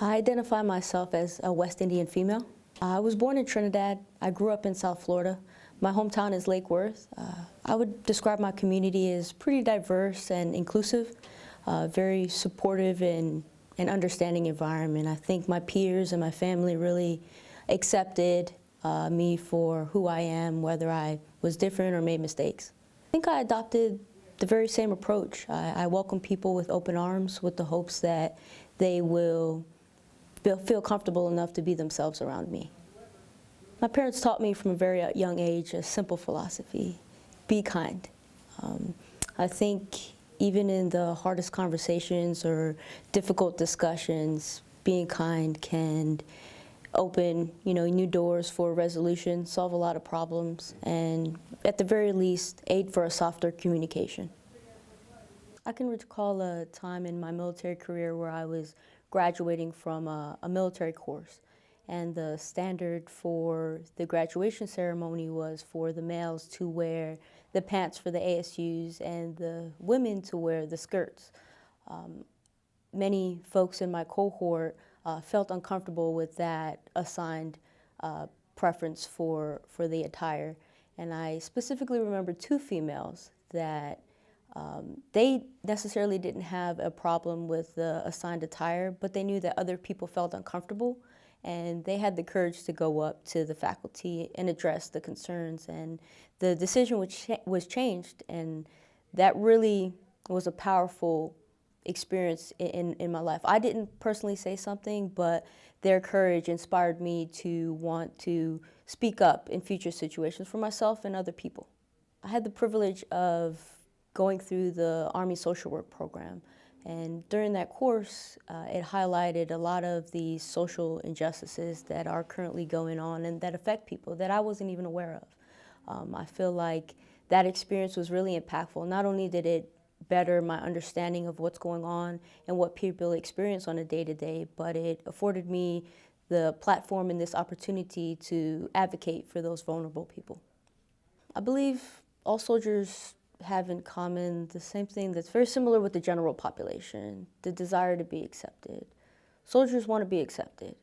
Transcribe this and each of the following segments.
I identify myself as a West Indian female. I was born in Trinidad. I grew up in South Florida. My hometown is Lake Worth. I would describe my community as pretty diverse and inclusive, very supportive and understanding environment. I think my peers and my family really accepted me for who I am, whether I was different or made mistakes. I think I adopted the very same approach. I welcome people with open arms with the hopes that they will feel comfortable enough to be themselves around me. My parents taught me from a very young age a simple philosophy: be kind. I think even in the hardest conversations or difficult discussions, being kind can open, new doors for resolution, solve a lot of problems, and at the very least, aid for a softer communication. I can recall a time in my military career where I was graduating from a military course, and the standard for the graduation ceremony was for the males to wear the pants for the ASUs and the women to wear the skirts. Many folks in my cohort felt uncomfortable with that assigned preference for the attire, and I specifically remember two females that they necessarily didn't have a problem with the assigned attire, but they knew that other people felt uncomfortable, and they had the courage to go up to the faculty and address the concerns, and the decision was changed, and that really was a powerful experience in my life. I didn't personally say something, but their courage inspired me to want to speak up in future situations for myself and other people. I had the privilege of going through the Army social work program, and during that course, it highlighted a lot of the social injustices that are currently going on and that affect people that I wasn't even aware of. I feel like that experience was really impactful. Not only did it better my understanding of what's going on and what people experience on a day-to-day, but it afforded me the platform and this opportunity to advocate for those vulnerable people. I believe all soldiers have in common the same thing that's very similar with the general population: the desire to be accepted. Soldiers want to be accepted.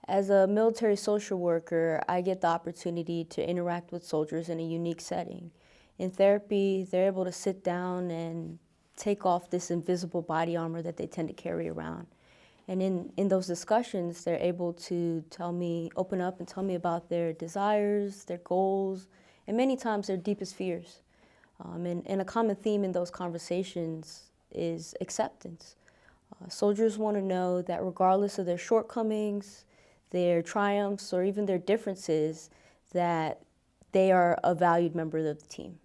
As a military social worker, I get the opportunity to interact with soldiers in a unique setting. In therapy, they're able to sit down and take off this invisible body armor that they tend to carry around. And in those discussions, they're able to open up and tell me about their desires, their goals, and many times their deepest fears. And a common theme in those conversations is acceptance. Soldiers want to know that regardless of their shortcomings, their triumphs, or even their differences, that they are a valued member of the team.